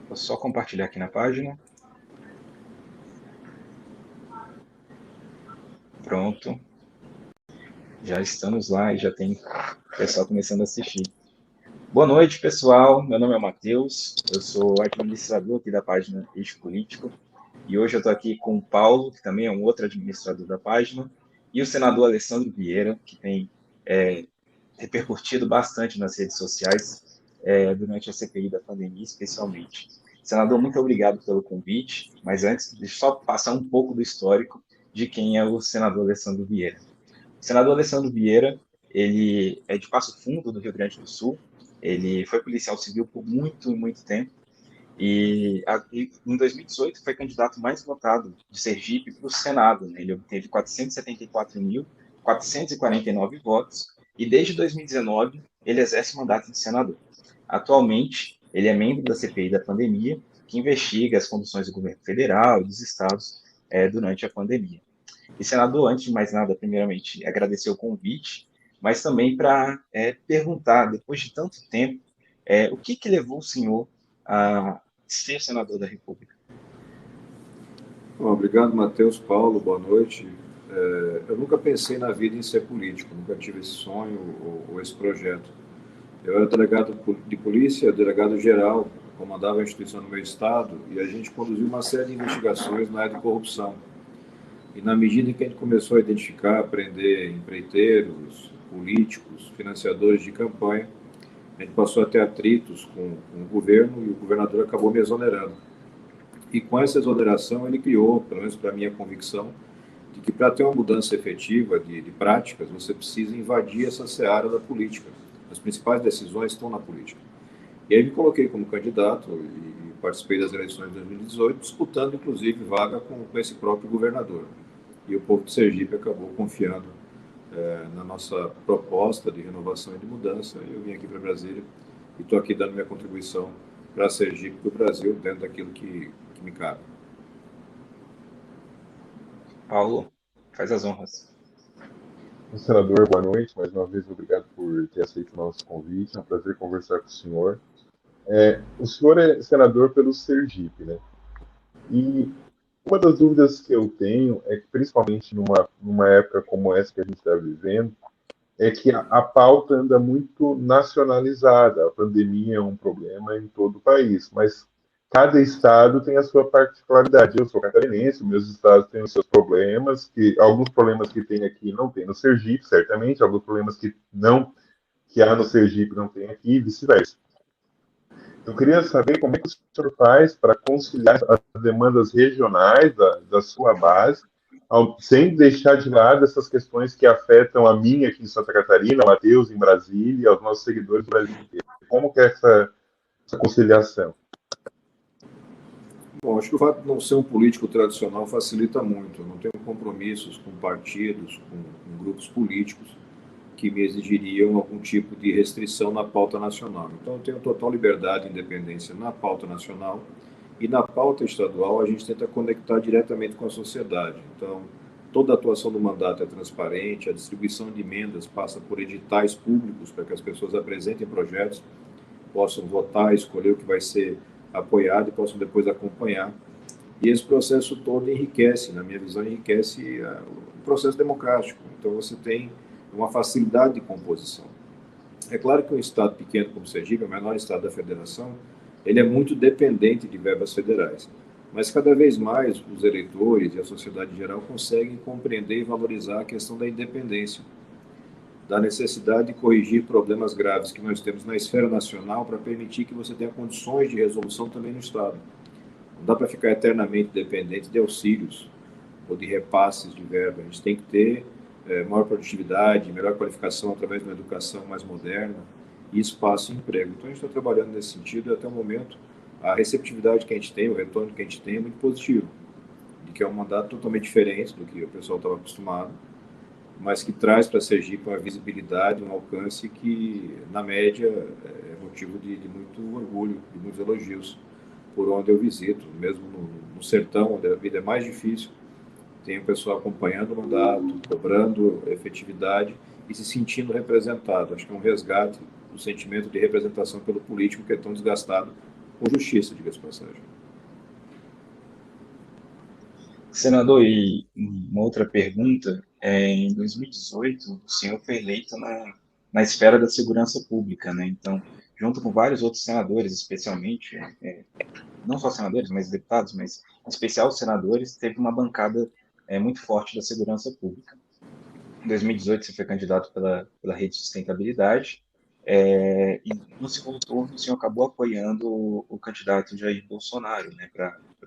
Vou só compartilhar aqui na página. Pronto. Já estamos lá e já tem o pessoal começando a assistir. Boa noite, pessoal. Meu nome é Matheus. Eu sou administrador aqui da página Eixo Político. E hoje eu estou aqui com o Paulo, que também é um outro administrador da página, e o senador Alessandro Vieira, que tem repercutido bastante nas redes sociais durante a CPI da pandemia, especialmente. Senador, muito obrigado pelo convite, mas antes, deixa eu só passar um pouco do histórico de quem é o senador Alessandro Vieira. O senador Alessandro Vieira, ele é de Passo Fundo, do Rio Grande do Sul, ele foi policial civil por muito, muito tempo, e em 2018 foi candidato mais votado de Sergipe para o Senado, né? Ele obteve 474.449 votos e desde 2019 ele exerce o mandato de senador. Atualmente, ele é membro da CPI da pandemia, que investiga as conduções do governo federal e dos estados durante a pandemia. E, senador, antes de mais nada, primeiramente, agradecer o convite, mas também para perguntar, depois de tanto tempo, o que levou o senhor a ser senador da República? Bom, obrigado, Matheus. Paulo, boa noite. Eu nunca pensei na vida em ser político, nunca tive esse sonho ou esse projeto. Eu era delegado de polícia, delegado-geral, comandava a instituição no meu estado, e a gente conduziu uma série de investigações na área de corrupção. E na medida em que a gente começou a identificar, prender empreiteiros, políticos, financiadores de campanha, a gente passou a ter atritos com o governo e o governador acabou me exonerando. E com essa exoneração ele criou, pelo menos para a minha convicção, de que para ter uma mudança efetiva de práticas, você precisa invadir essa seara da política. As principais decisões estão na política. E aí me coloquei como candidato e participei das eleições de 2018, disputando inclusive vaga com esse próprio governador. E o povo de Sergipe acabou confiando na nossa proposta de renovação e de mudança. Eu vim aqui para Brasília e estou aqui dando minha contribuição para Sergipe e para o Brasil, dentro daquilo que me cabe. Paulo, faz as honras. Senador, boa noite. Mais uma vez, obrigado por ter aceito o nosso convite. É um prazer conversar com o senhor. O senhor é senador pelo Sergipe, né? E uma das dúvidas que eu tenho é que, principalmente numa época como essa que a gente está vivendo, é que a pauta anda muito nacionalizada. A pandemia é um problema em todo o país, mas cada estado tem a sua particularidade. Eu sou catarinense, meus estados têm os seus problemas, que alguns problemas que tem aqui não tem no Sergipe, certamente, alguns problemas que há no Sergipe não tem aqui, e vice-versa. Eu queria saber como é que o senhor faz para conciliar as demandas regionais da sua base, sem deixar de lado essas questões que afetam a mim aqui em Santa Catarina, o Matheus em Brasília, e aos nossos seguidores do Brasil inteiro. Como que é essa conciliação? Bom, acho que o fato de não ser um político tradicional facilita muito. Eu não tenho compromissos com partidos, com grupos políticos que me exigiriam algum tipo de restrição na pauta nacional. Então, eu tenho total liberdade e independência na pauta nacional e na pauta estadual a gente tenta conectar diretamente com a sociedade. Então, toda a atuação do mandato é transparente, a distribuição de emendas passa por editais públicos para que as pessoas apresentem projetos, possam votar, escolher o que vai ser apoiado e possam depois acompanhar. E esse processo todo enriquece, na minha visão, enriquece o processo democrático. Então, você tem uma facilidade de composição. É claro que um estado pequeno como Sergipe, o menor estado da federação, ele é muito dependente de verbas federais. Mas cada vez mais os eleitores e a sociedade em geral conseguem compreender e valorizar a questão da independência, da necessidade de corrigir problemas graves que nós temos na esfera nacional para permitir que você tenha condições de resolução também no estado. Não dá para ficar eternamente dependente de auxílios ou de repasses de verba. A gente tem que ter maior produtividade, melhor qualificação através de uma educação mais moderna e espaço e emprego. Então, a gente está trabalhando nesse sentido e, até o momento, a receptividade que a gente tem, o retorno que a gente tem é muito positivo, de que é um mandato totalmente diferente do que o pessoal estava acostumado, mas que traz para Sergipe uma visibilidade, um alcance que, na média, é motivo de muito orgulho, de muitos elogios por onde eu visito, mesmo no sertão, onde a vida é mais difícil. Tem o pessoal acompanhando o mandato, cobrando efetividade e se sentindo representado. Acho que é um resgate do sentimento de representação pelo político que é tão desgastado com justiça, diga-se de passagem. Senador, e uma outra pergunta, em 2018, o senhor foi eleito na esfera da segurança pública, né? Então, junto com vários outros senadores, especialmente, não só senadores, mas deputados, mas em especial os senadores, teve uma bancada muito forte da segurança pública. Em 2018, você foi candidato pela Rede Sustentabilidade, e no segundo turno, o senhor acabou apoiando o candidato Jair Bolsonaro, né,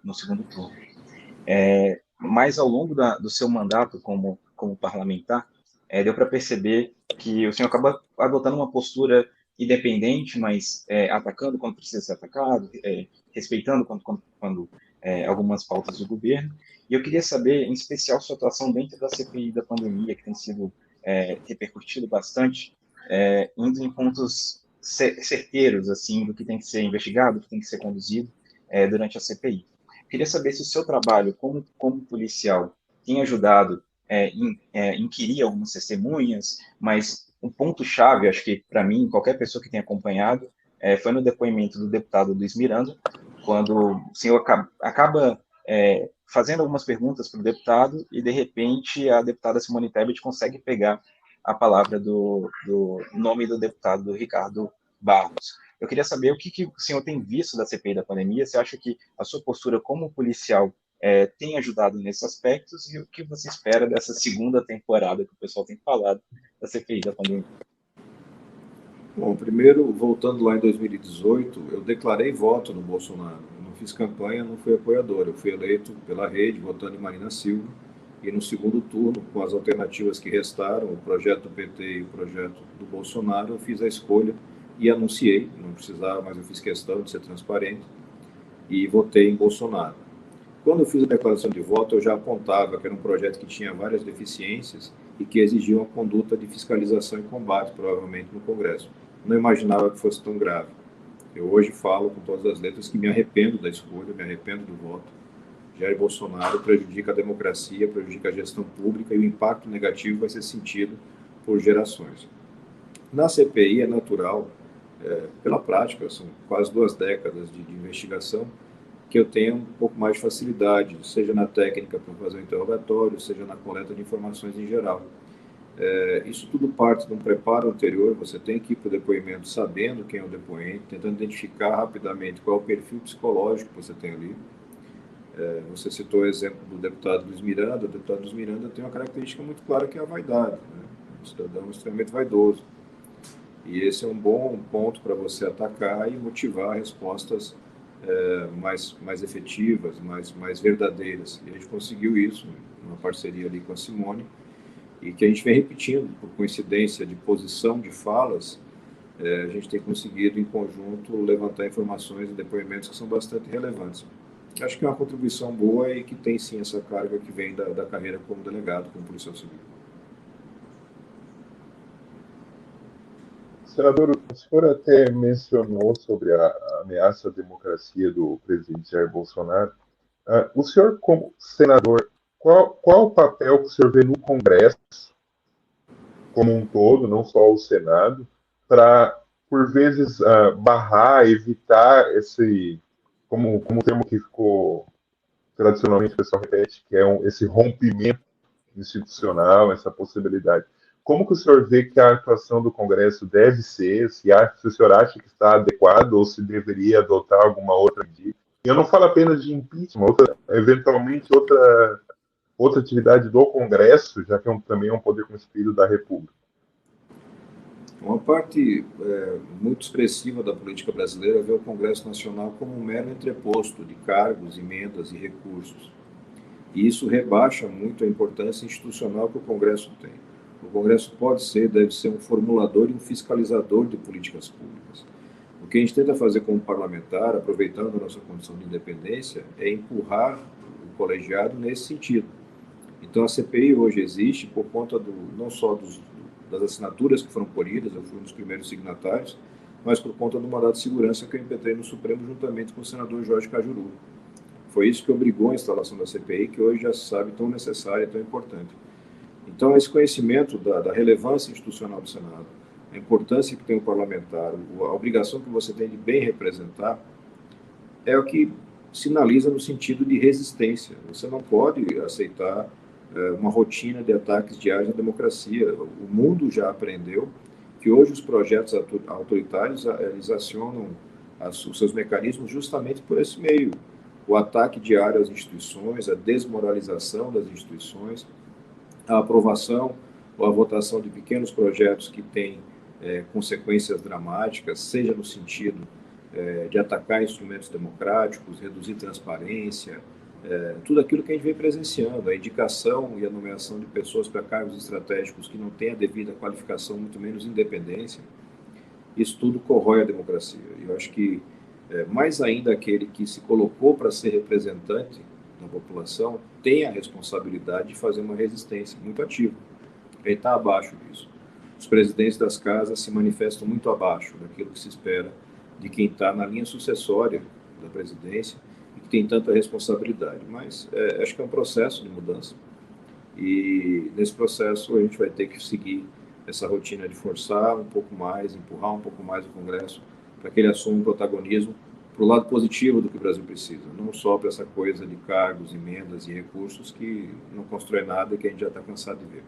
no segundo turno. Mas ao longo do seu mandato como parlamentar, deu para perceber que o senhor acaba adotando uma postura independente, mas atacando quando precisa ser atacado, respeitando quando algumas pautas do governo. E eu queria saber, em especial, sua atuação dentro da CPI da pandemia, que tem sido repercutido bastante, indo em pontos certeiros, assim, do que tem que ser investigado, do que tem que ser conduzido durante a CPI. Queria saber se o seu trabalho como policial tem ajudado em inquirir algumas testemunhas, mas um ponto-chave, acho que para mim, qualquer pessoa que tenha acompanhado, foi no depoimento do deputado Luiz Miranda, quando o senhor acaba fazendo algumas perguntas para o deputado e, de repente, a deputada Simone Tebet consegue pegar a palavra do nome do deputado, do Ricardo Barros. Eu queria saber o que o senhor tem visto da CPI da pandemia, você acha que a sua postura como policial tem ajudado nesses aspectos e o que você espera dessa segunda temporada que o pessoal tem falado da CPI da pandemia? Bom, primeiro, voltando lá em 2018, eu declarei voto no Bolsonaro. Eu não fiz campanha, não fui apoiador. Eu fui eleito pela rede, votando em Marina Silva. E no segundo turno, com as alternativas que restaram, o projeto do PT e o projeto do Bolsonaro, eu fiz a escolha e anunciei, não precisava, mas eu fiz questão de ser transparente, e votei em Bolsonaro. Quando eu fiz a declaração de voto, eu já apontava que era um projeto que tinha várias deficiências e que exigia uma conduta de fiscalização e combate, provavelmente, no Congresso. Não imaginava que fosse tão grave. Eu hoje falo com todas as letras que me arrependo da escolha, me arrependo do voto. Jair Bolsonaro prejudica a democracia, prejudica a gestão pública e o impacto negativo vai ser sentido por gerações. Na CPI é natural, pela prática, são quase 2 décadas de investigação, que eu tenha um pouco mais de facilidade, seja na técnica para fazer o interrogatório, seja na coleta de informações em geral. Isso tudo parte de um preparo anterior, você tem que ir para o depoimento sabendo quem é o depoente, tentando identificar rapidamente qual é o perfil psicológico que você tem ali. Você citou o exemplo do deputado Luiz Miranda. O deputado Luiz Miranda tem uma característica muito clara que é a vaidade, né? Um cidadão extremamente vaidoso. E esse é um bom ponto para você atacar e motivar respostas mais efetivas, mais verdadeiras. E a gente conseguiu isso, numa parceria ali com a Simone, e que a gente vem repetindo, por coincidência de posição de falas, a gente tem conseguido, em conjunto, levantar informações e depoimentos que são bastante relevantes. Acho que é uma contribuição boa e que tem, sim, essa carga que vem da carreira como delegado, como policial civil. Senador, o senhor até mencionou sobre a ameaça à democracia do presidente Jair Bolsonaro. O senhor, como senador, qual o papel que o senhor vê no Congresso, como um todo, não só o Senado, para, por vezes, barrar, evitar como o termo que ficou tradicionalmente o pessoal repete, que é esse rompimento institucional, essa possibilidade. Como que o senhor vê que a atuação do Congresso deve ser, se o senhor acha que está adequado ou se deveria adotar alguma outra medida? E eu não falo apenas de impeachment, eventualmente outra atividade do Congresso, já que também é um poder constituído da República. Uma parte muito expressiva da política brasileira vê o Congresso Nacional como um mero entreposto de cargos, emendas e recursos. E isso rebaixa muito a importância institucional que o Congresso tem. O Congresso deve ser um formulador e um fiscalizador de políticas públicas. O que a gente tenta fazer como parlamentar, aproveitando a nossa condição de independência, é empurrar o colegiado nesse sentido. Então, a CPI hoje existe por conta não só das assinaturas que foram colhidas, eu fui um dos primeiros signatários, mas por conta do mandato de segurança que eu impetrei no Supremo juntamente com o senador Jorge Cajuru. Foi isso que obrigou a instalação da CPI, que hoje já se sabe tão necessária e tão importante. Então, esse conhecimento da relevância institucional do Senado, a importância que tem o parlamentar, a obrigação que você tem de bem representar, é o que sinaliza no sentido de resistência. Você não pode aceitar uma rotina de ataques diários à democracia. O mundo já aprendeu que hoje os projetos autoritários eles acionam os seus mecanismos justamente por esse meio. O ataque diário às instituições, a desmoralização das instituições, a aprovação ou a votação de pequenos projetos que têm consequências dramáticas, seja no sentido de atacar instrumentos democráticos, reduzir transparência, tudo aquilo que a gente vem presenciando, a indicação e a nomeação de pessoas para cargos estratégicos que não têm a devida qualificação, muito menos independência, isso tudo corrói a democracia. Eu acho que, mais ainda, aquele que se colocou para ser representante da população tem a responsabilidade de fazer uma resistência muito ativa. Ele está abaixo disso. Os presidentes das casas se manifestam muito abaixo daquilo que se espera de quem está na linha sucessória da presidência e que tem tanta responsabilidade. Mas acho que é um processo de mudança e nesse processo a gente vai ter que seguir essa rotina de forçar um pouco mais, empurrar um pouco mais o Congresso para que ele assuma um protagonismo para o lado positivo do que o Brasil precisa, não só para essa coisa de cargos, emendas e recursos que não constrói nada e que a gente já está cansado de ver.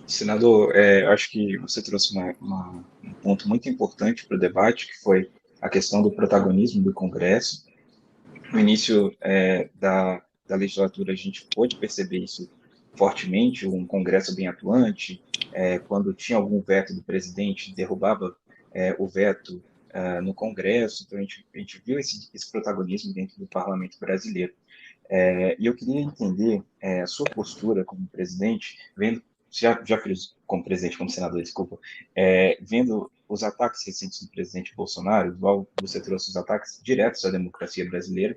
Senador, acho que você trouxe um ponto muito importante para o debate, que foi a questão do protagonismo do Congresso. No início da legislatura, a gente pôde perceber isso fortemente, um Congresso bem atuante, quando tinha algum veto do presidente, derrubava o veto no Congresso, então a gente viu esse protagonismo dentro do parlamento brasileiro. E eu queria entender a sua postura como presidente, vendo, já fiz como presidente, como senador, desculpa, vendo os ataques recentes do presidente Bolsonaro, igual você trouxe os ataques diretos à democracia brasileira.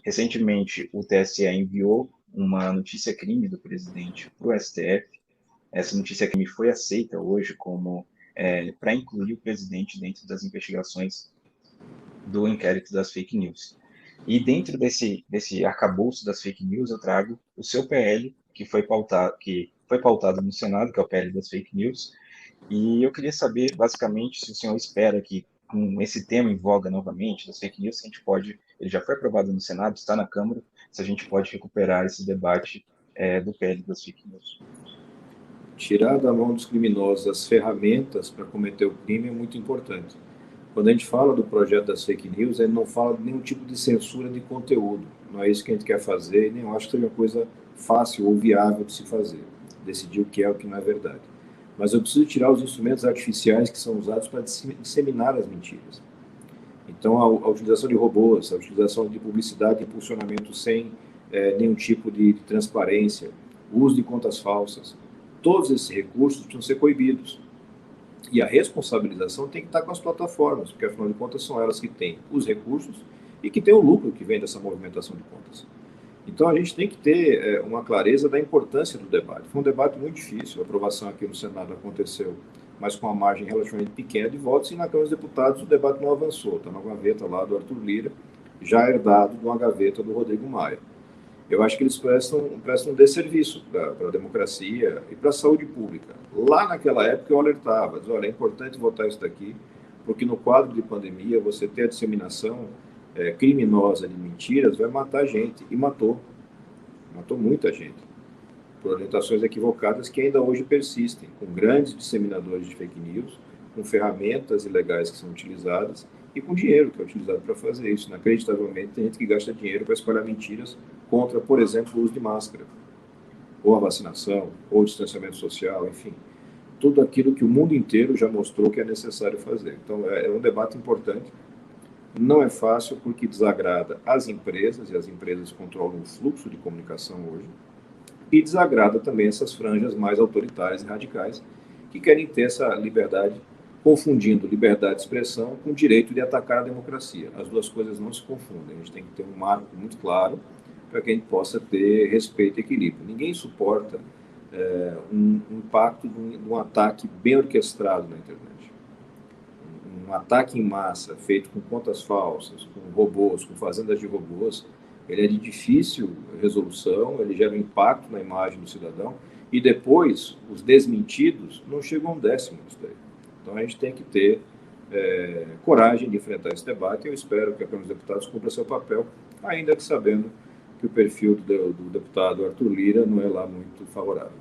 Recentemente, o TSE enviou uma notícia-crime do presidente para o STF. Essa notícia-crime foi aceita hoje como para incluir o presidente dentro das investigações do inquérito das fake news. E dentro desse arcabouço das fake news, eu trago o seu PL, que foi pautado no Senado, que é o PL das fake news. E eu queria saber, basicamente, se o senhor espera que, com esse tema em voga novamente, das fake news, ele já foi aprovado no Senado, está na Câmara, se a gente pode recuperar esse debate do PL das fake news. Tirar da mão dos criminosos as ferramentas para cometer o crime é muito importante. Quando a gente fala do projeto das fake news, ele não fala de nenhum tipo de censura de conteúdo. Não é isso que a gente quer fazer, e nem eu acho que seja uma coisa fácil ou viável de se fazer. Decidir o que é o que não é verdade. Mas eu preciso tirar os instrumentos artificiais que são usados para disseminar as mentiras. Então, a utilização de robôs, a utilização de publicidade e impulsionamento sem nenhum tipo de transparência, o uso de contas falsas, todos esses recursos precisam ser coibidos. E a responsabilização tem que estar com as plataformas, porque, afinal de contas, são elas que têm os recursos e que têm o lucro que vem dessa movimentação de contas. Então, a gente tem que ter uma clareza da importância do debate. Foi um debate muito difícil, a aprovação aqui no Senado aconteceu, mas com uma margem relativamente pequena de votos, e na Câmara dos Deputados o debate não avançou. Está na gaveta lá do Arthur Lira, já herdado de uma gaveta do Rodrigo Maia. Eu acho que eles prestam um desserviço para a democracia e para a saúde pública. Lá naquela época eu alertava, dizia, olha, é importante votar isso daqui, porque no quadro de pandemia você ter a disseminação criminosa de mentiras vai matar gente, e matou muita gente, por orientações equivocadas que ainda hoje persistem, com grandes disseminadores de fake news, com ferramentas ilegais que são utilizadas e com dinheiro que é utilizado para fazer isso. Inacreditavelmente, tem gente que gasta dinheiro para espalhar mentiras contra, por exemplo, o uso de máscara, ou a vacinação, ou o distanciamento social, enfim. Tudo aquilo que o mundo inteiro já mostrou que é necessário fazer. Então, é um debate importante. Não é fácil porque desagrada as empresas, e as empresas controlam o fluxo de comunicação hoje, e desagrada também essas franjas mais autoritárias e radicais, que querem ter essa liberdade, confundindo liberdade de expressão com o direito de atacar a democracia. As duas coisas não se confundem. A gente tem que ter um marco muito claro para que a gente possa ter respeito e equilíbrio. Ninguém suporta um impacto de um ataque bem orquestrado na internet. Um ataque em massa, feito com contas falsas, com robôs, com fazendas de robôs, ele é de difícil resolução, ele gera um impacto na imagem do cidadão, e depois, os desmentidos não chegam a um décimo disso daí. Então, a gente tem que ter coragem de enfrentar esse debate. Eu espero que a Câmara dos Deputados cumpra seu papel, ainda que sabendo que o perfil do deputado Arthur Lira não é lá muito favorável.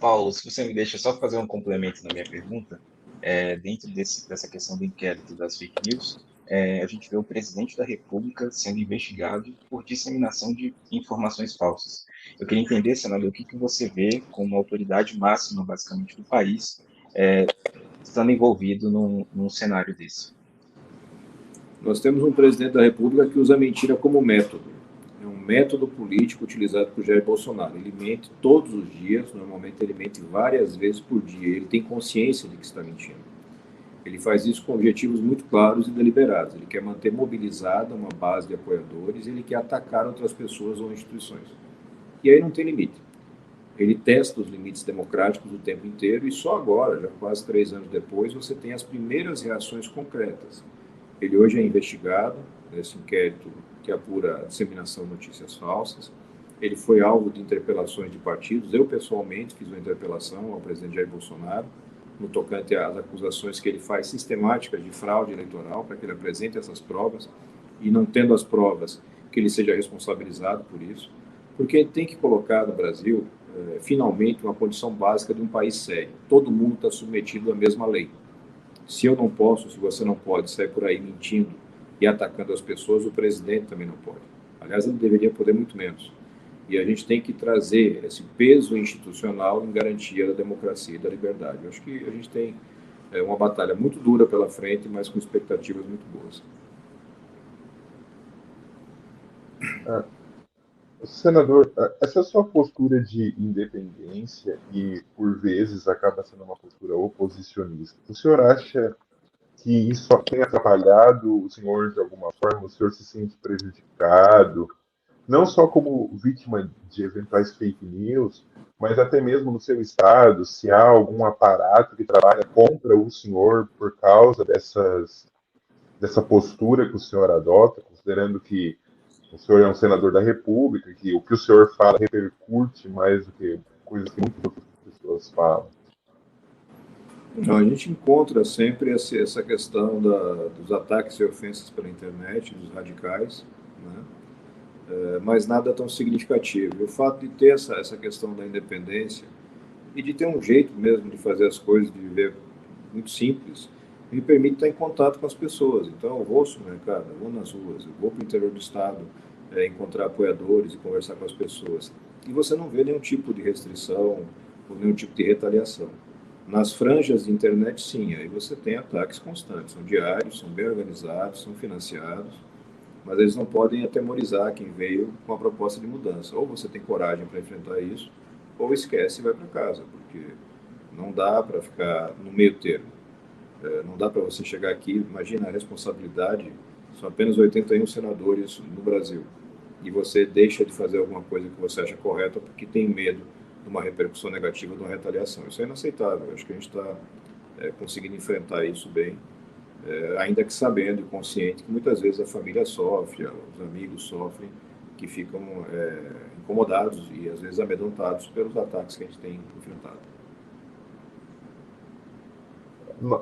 Paulo, se você me deixa só fazer um complemento na minha pergunta, dentro dessa questão do inquérito das fake news, a gente vê o presidente da República sendo investigado por disseminação de informações falsas. Eu queria entender, senador, o que você vê como autoridade máxima, basicamente, do país, estando envolvido num cenário desse. Nós temos um presidente da República que usa a mentira como método. É um método político utilizado por Jair Bolsonaro. Ele mente todos os dias, normalmente ele mente várias vezes por dia. Ele tem consciência de que está mentindo. Ele faz isso com objetivos muito claros e deliberados. Ele quer manter mobilizada uma base de apoiadores, ele quer atacar outras pessoas ou instituições. E aí não tem limite. Ele testa os limites democráticos o tempo inteiro e só agora, já quase 3 anos depois, você tem as primeiras reações concretas. Ele hoje é investigado nesse inquérito que apura a disseminação de notícias falsas. Ele foi alvo de interpelações de partidos. Eu, pessoalmente, fiz uma interpelação ao presidente Jair Bolsonaro no tocante às acusações que ele faz sistemáticas de fraude eleitoral, para que ele apresente essas provas e, não tendo as provas, que ele seja responsabilizado por isso. Porque ele tem que colocar no Brasil, finalmente, uma condição básica de um país sério. Todo mundo está submetido à mesma lei. Se eu não posso, se você não pode sair por aí mentindo e atacando as pessoas, o presidente também não pode. Aliás, ele deveria poder muito menos. E a gente tem que trazer esse peso institucional em garantia da democracia e da liberdade. Eu acho que a gente tem uma batalha muito dura pela frente, mas com expectativas muito boas. Senador, essa sua postura de independência e, por vezes, acaba sendo uma postura oposicionista, o senhor acha que isso tem atrapalhado o senhor de alguma forma? O senhor se sente prejudicado, não só como vítima de eventuais fake news, mas até mesmo no seu estado, se há algum aparato que trabalha contra o senhor por causa dessa postura que o senhor adota, considerando que o senhor é um senador da República, que o que o senhor fala repercute mais do que coisas que muitas outras pessoas falam. Então, a gente encontra sempre essa questão dos ataques e ofensas pela internet, dos radicais, né? Mas nada tão significativo. E o fato de ter essa questão da independência e de ter um jeito mesmo de fazer as coisas, de viver muito simples, me permite estar em contato com as pessoas. Então, eu vou ao supermercado, eu vou nas ruas, eu vou para o interior do estado, encontrar apoiadores e conversar com as pessoas. E você não vê nenhum tipo de restrição ou nenhum tipo de retaliação. Nas franjas de internet, sim, aí você tem ataques constantes, são diários, são bem organizados, são financiados, mas eles não podem atemorizar quem veio com a proposta de mudança. Ou você tem coragem para enfrentar isso, ou esquece e vai para casa, porque não dá para ficar no meio termo. Não dá para você chegar aqui, imagina a responsabilidade, são apenas 81 senadores no Brasil, e você deixa de fazer alguma coisa que você acha correta porque tem medo de uma repercussão negativa, de uma retaliação. Isso é inaceitável. Eu acho que a gente está conseguindo enfrentar isso bem, ainda que sabendo e consciente que muitas vezes a família sofre, os amigos sofrem, que ficam incomodados e às vezes amedrontados pelos ataques que a gente tem enfrentado.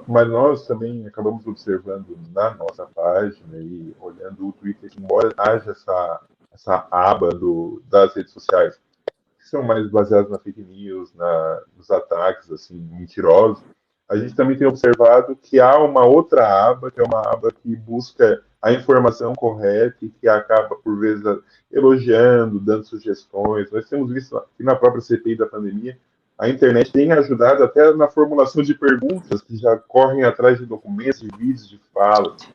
Mas nós também acabamos observando na nossa página e olhando o Twitter, que embora haja essa aba das redes sociais, que são mais baseadas na fake news, nos ataques assim, mentirosos, a gente também tem observado que há uma outra aba, que é uma aba que busca a informação correta e que acaba, por vezes, elogiando, dando sugestões. Nós temos visto que na própria CPI da pandemia, a internet tem ajudado até na formulação de perguntas que já correm atrás de documentos, de vídeos, de falas.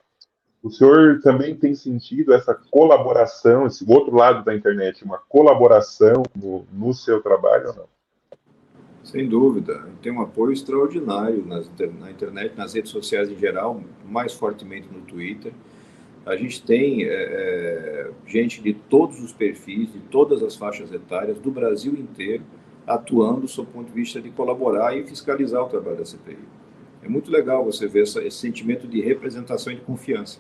O senhor também tem sentido essa colaboração, esse outro lado da internet, uma colaboração no seu trabalho ou não? Sem dúvida, tem um apoio extraordinário na internet, nas redes sociais em geral, mais fortemente no Twitter. A gente tem gente de todos os perfis, de todas as faixas etárias, do Brasil inteiro, atuando sob o ponto de vista de colaborar e fiscalizar o trabalho da CPI. É muito legal você ver esse sentimento de representação e de confiança.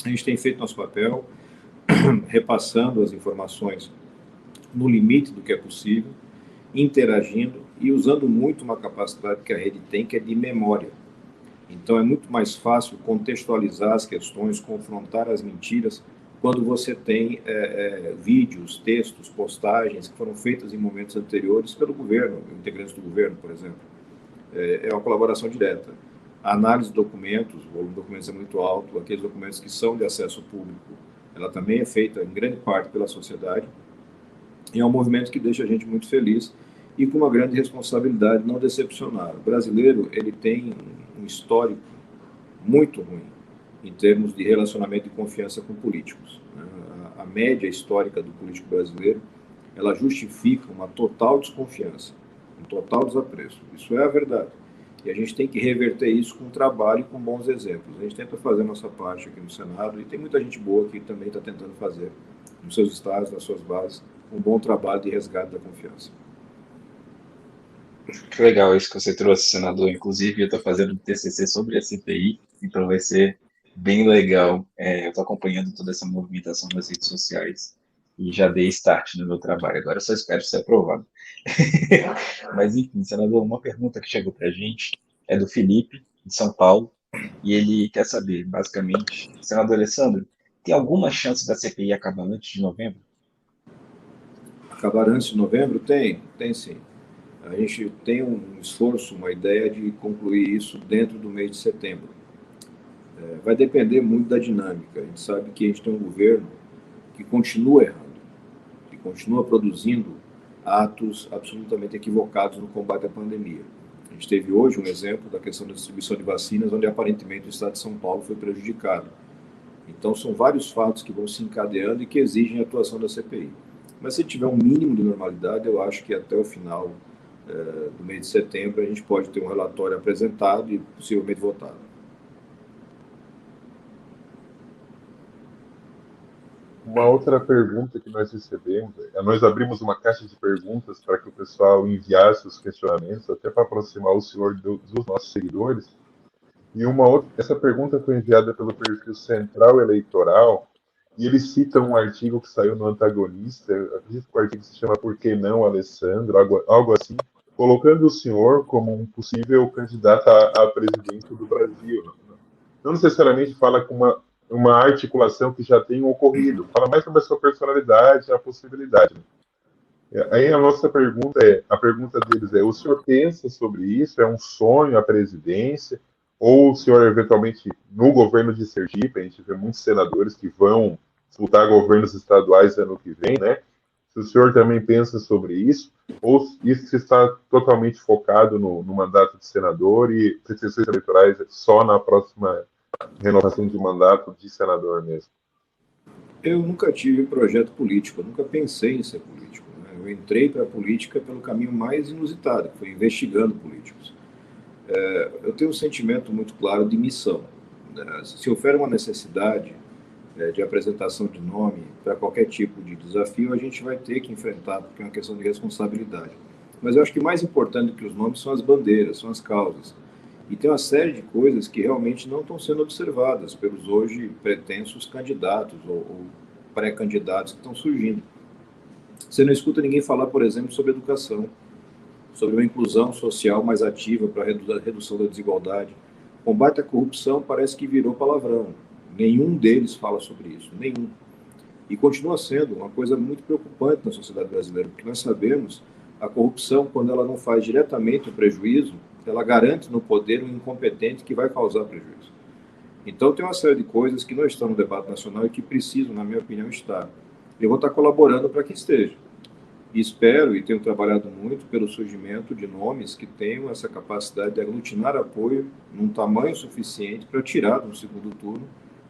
A gente tem feito nosso papel, repassando as informações no limite do que é possível, interagindo e usando muito uma capacidade que a rede tem, que é de memória. Então, é muito mais fácil contextualizar as questões, confrontar as mentiras, quando você tem vídeos, textos, postagens que foram feitas em momentos anteriores pelo governo, integrantes do governo, por exemplo. É uma colaboração direta. A análise de documentos, o volume de documentos é muito alto, aqueles documentos que são de acesso público, ela também é feita em grande parte pela sociedade, e é um movimento que deixa a gente muito feliz e com uma grande responsabilidade, não decepcionar. O brasileiro, ele tem um histórico muito ruim em termos de relacionamento e confiança com políticos. A média histórica do político brasileiro, ela justifica uma total desconfiança, um total desapreço. Isso é a verdade. E a gente tem que reverter isso com trabalho e com bons exemplos. A gente tenta fazer a nossa parte aqui no Senado, e tem muita gente boa que também está tentando fazer, nos seus estados, nas suas bases, um bom trabalho de resgate da confiança. Que legal isso que você trouxe, senador. Inclusive, eu estou fazendo um TCC sobre a CPI, então vai ser bem legal. Eu estou acompanhando toda essa movimentação nas redes sociais e já dei start no meu trabalho. Agora eu só espero ser aprovado. Mas, enfim, senador, uma pergunta que chegou para a gente é do Felipe, de São Paulo, e ele quer saber, basicamente, senador Alessandro, tem alguma chance da CPI acabar antes de novembro? Acabar antes de novembro? Tem sim. A gente tem um esforço, uma ideia de concluir isso dentro do mês de setembro. Vai depender muito da dinâmica. A gente sabe que a gente tem um governo que continua errando, que continua produzindo atos absolutamente equivocados no combate à pandemia. A gente teve hoje um exemplo da questão da distribuição de vacinas, onde aparentemente o estado de São Paulo foi prejudicado. Então, são vários fatos que vão se encadeando e que exigem a atuação da CPI. Mas se tiver um mínimo de normalidade, eu acho que até o final do mês de setembro a gente pode ter um relatório apresentado e possivelmente votado. Uma outra pergunta que nós recebemos, nós abrimos uma caixa de perguntas para que o pessoal enviasse os questionamentos, até para aproximar o senhor dos nossos seguidores. E essa pergunta foi enviada pelo perfil Central Eleitoral, e ele cita um artigo que saiu no Antagonista, acredito que o artigo se chama Por que não, Alessandro, algo assim, colocando o senhor como um possível candidato à presidência do Brasil. Não necessariamente fala com uma articulação que já tenha ocorrido, fala mais sobre a sua personalidade, a possibilidade. Aí a pergunta deles é, o senhor pensa sobre isso? É um sonho a presidência? Ou o senhor, eventualmente, no governo de Sergipe, a gente vê muitos senadores que vão disputar governos estaduais ano que vem, né? Se o senhor também pensa sobre isso, ou isso está totalmente focado no mandato de senador e pretensões eleitorais só na próxima renovação de mandato de senador mesmo? Eu nunca tive projeto político, eu nunca pensei em ser político, né? Eu entrei para a política pelo caminho mais inusitado, que foi investigando políticos. Eu tenho um sentimento muito claro de missão. Se houver uma necessidade de apresentação de nome para qualquer tipo de desafio, a gente vai ter que enfrentar, porque é uma questão de responsabilidade. Mas eu acho que mais importante que os nomes são as bandeiras, são as causas. E tem uma série de coisas que realmente não estão sendo observadas pelos hoje pretensos candidatos ou pré-candidatos que estão surgindo. Você não escuta ninguém falar, por exemplo, sobre educação, sobre uma inclusão social mais ativa para a redução da desigualdade. O combate à corrupção parece que virou palavrão. Nenhum deles fala sobre isso, nenhum. E continua sendo uma coisa muito preocupante na sociedade brasileira, porque nós sabemos a corrupção, quando ela não faz diretamente o prejuízo, ela garante no poder um incompetente que vai causar prejuízo. Então, tem uma série de coisas que não estão no debate nacional e que precisam, na minha opinião, estar. Eu vou estar colaborando para que esteja. E espero, e tenho trabalhado muito, pelo surgimento de nomes que tenham essa capacidade de aglutinar apoio num tamanho suficiente para tirar no segundo turno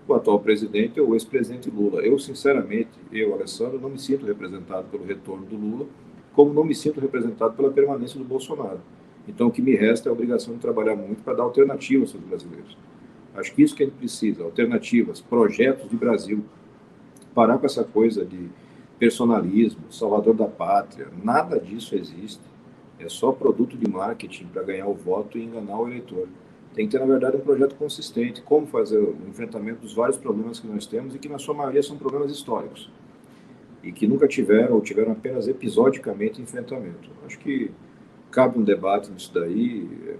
o atual presidente ou o ex-presidente Lula. Eu, sinceramente, Alessandro, não me sinto representado pelo retorno do Lula, como não me sinto representado pela permanência do Bolsonaro. Então, o que me resta é a obrigação de trabalhar muito para dar alternativas aos brasileiros. Acho que isso que a gente precisa, alternativas, projetos de Brasil. Parar com essa coisa de personalismo, salvador da pátria, nada disso existe. É só produto de marketing para ganhar o voto e enganar o eleitor. Tem que ter, na verdade, um projeto consistente, como fazer o enfrentamento dos vários problemas que nós temos e que, na sua maioria, são problemas históricos e que nunca tiveram ou tiveram apenas episodicamente enfrentamento. Acho que cabe um debate nisso daí.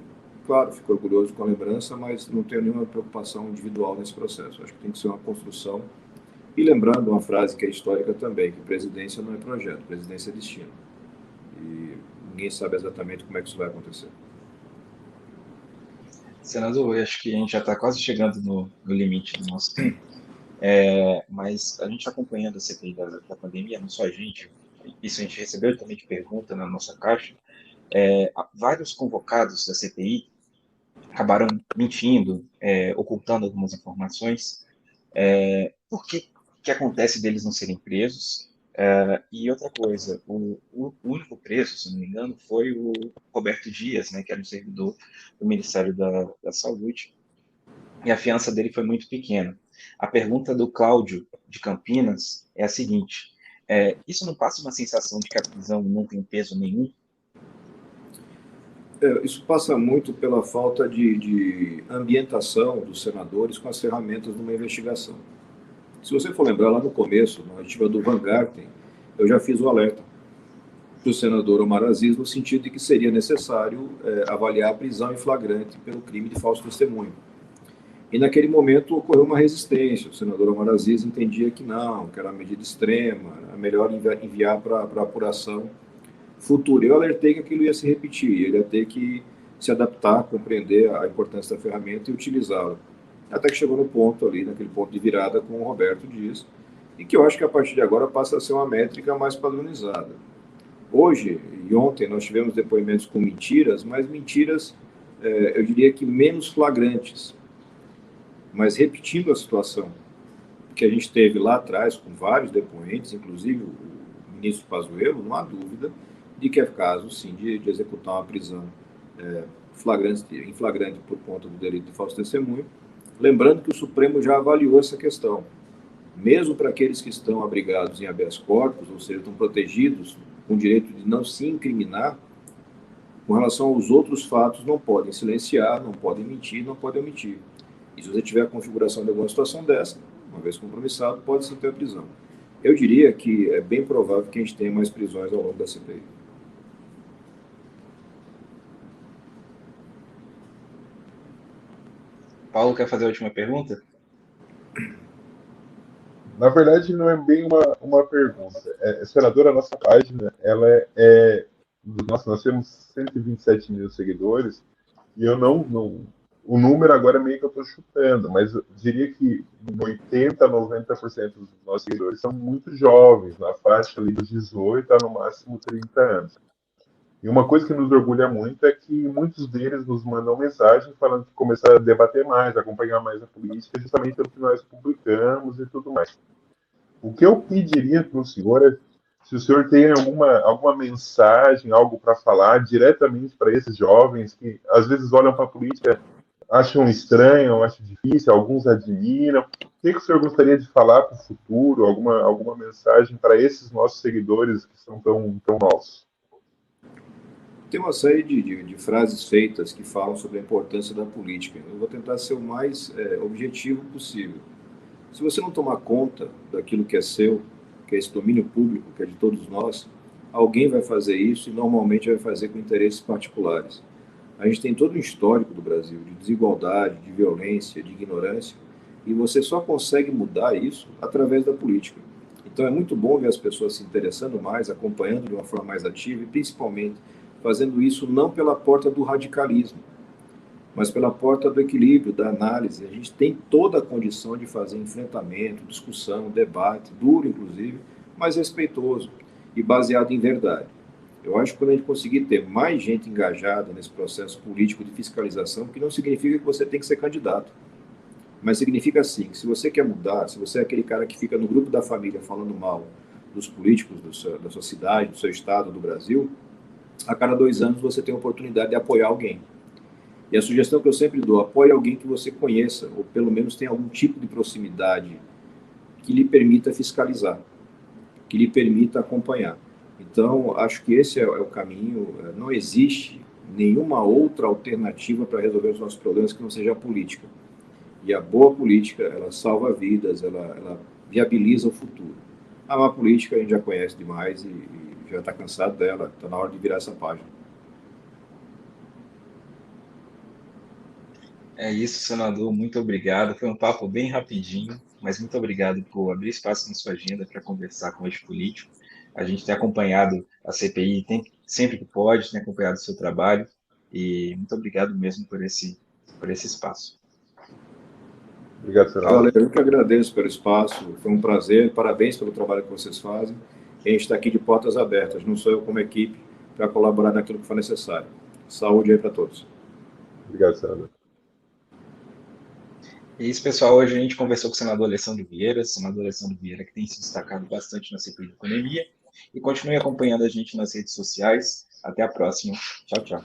claro, fico orgulhoso com a lembrança, mas não tenho nenhuma preocupação individual nesse processo. Acho que tem que ser uma construção. E lembrando uma frase que é histórica também, que presidência não é projeto, presidência é destino. E ninguém sabe exatamente como é que isso vai acontecer. Senador, eu acho que a gente já está quase chegando no limite do nosso tempo, mas a gente acompanhando a CPI da pandemia, não só a gente, isso a gente recebeu também de pergunta na nossa caixa, vários convocados da CPI acabaram mentindo, ocultando algumas informações. Por que acontece deles não serem presos? E outra coisa, o único preso, se não me engano, foi o Roberto Dias, né, que era um servidor do Ministério da Saúde, e a fiança dele foi muito pequena. A pergunta do Cláudio, de Campinas, é a seguinte: isso não passa uma sensação de que a prisão não tem peso nenhum? Isso passa muito pela falta de ambientação dos senadores com as ferramentas de uma investigação. Se você for lembrar, lá no começo, na ativa do Van Garten, eu já fiz o alerta do senador Omar Aziz no sentido de que seria necessário avaliar a prisão em flagrante pelo crime de falso testemunho. E naquele momento ocorreu uma resistência. O senador Omar Aziz entendia que não, que era uma medida extrema, era melhor enviar para apuração futura. Eu alertei que aquilo ia se repetir, ele ia ter que se adaptar, compreender a importância da ferramenta e utilizá-la. Até que chegou no ponto ali, naquele ponto de virada com o Roberto Dias, e que eu acho que a partir de agora passa a ser uma métrica mais padronizada. Hoje e ontem nós tivemos depoimentos com mentiras, mas mentiras, eu diria que menos flagrantes, mas repetindo a situação que a gente teve lá atrás com vários depoentes, inclusive o ministro Pazuello, não há dúvida de que é caso, sim, de executar uma prisão em flagrante por conta do delito de falso testemunho. Lembrando que o Supremo já avaliou essa questão. Mesmo para aqueles que estão abrigados em habeas corpus, ou seja, estão protegidos com o direito de não se incriminar, com relação aos outros fatos, não podem silenciar, não podem mentir, não podem omitir. E se você tiver a configuração de alguma situação dessa, uma vez compromissado, pode sim ter a prisão. Eu diria que é bem provável que a gente tenha mais prisões ao longo da CPI. Paulo, quer fazer a última pergunta? Na verdade, não é bem uma pergunta. Senadora, a nossa página, nós temos 127 mil seguidores, e eu não o número agora meio que eu estou chutando, mas eu diria que 80% a 90% dos nossos seguidores são muito jovens, na faixa ali dos 18 a no máximo 30 anos. E uma coisa que nos orgulha muito é que muitos deles nos mandam mensagem falando que começaram a debater mais, a acompanhar mais a política, justamente pelo que nós publicamos e tudo mais. O que eu pediria para o senhor é se o senhor tem alguma mensagem, algo para falar diretamente para esses jovens que às vezes olham para a política, acham estranho, acham difícil, alguns admiram. O que o senhor gostaria de falar para o futuro? Alguma mensagem para esses nossos seguidores que são tão novos? Tem uma série de frases feitas que falam sobre a importância da política. Eu vou tentar ser o mais objetivo possível. Se você não tomar conta daquilo que é seu, que é esse domínio público, que é de todos nós, alguém vai fazer isso e normalmente vai fazer com interesses particulares. A gente tem todo um histórico do Brasil de desigualdade, de violência, de ignorância, e você só consegue mudar isso através da política. Então é muito bom ver as pessoas se interessando mais, acompanhando de uma forma mais ativa e principalmente fazendo isso não pela porta do radicalismo, mas pela porta do equilíbrio, da análise. A gente tem toda a condição de fazer enfrentamento, discussão, debate, duro inclusive, mas respeitoso e baseado em verdade. Eu acho que quando a gente conseguir ter mais gente engajada nesse processo político de fiscalização, que não significa que você tem que ser candidato, mas significa sim que se você quer mudar, se você é aquele cara que fica no grupo da família falando mal dos políticos da sua cidade, do seu estado, do Brasil, a cada 2 anos você tem a oportunidade de apoiar alguém. E a sugestão que eu sempre dou, apoie alguém que você conheça, ou pelo menos tenha algum tipo de proximidade que lhe permita fiscalizar, que lhe permita acompanhar. Então, acho que esse é o caminho. Não existe nenhuma outra alternativa para resolver os nossos problemas que não seja a política. E a boa política, ela salva vidas, ela viabiliza o futuro. A má política a gente já conhece demais e já está cansado dela, está na hora de virar essa página. É isso, senador. Muito obrigado. Foi um papo bem rapidinho, mas muito obrigado por abrir espaço na sua agenda para conversar com o eixo político. A gente tem acompanhado a CPI sempre que pode, tem acompanhado o seu trabalho, e muito obrigado mesmo por esse espaço. Obrigado, senador. Galera, eu que agradeço pelo espaço, foi um prazer, parabéns pelo trabalho que vocês fazem. A gente está aqui de portas abertas, não sou eu como equipe, para colaborar naquilo que for necessário. Saúde aí para todos. Obrigado, senador. É isso, pessoal. Hoje a gente conversou com o senador Alessandro Vieira, que tem se destacado bastante na CPI da pandemia, e continue acompanhando a gente nas redes sociais. Até a próxima. Tchau, tchau.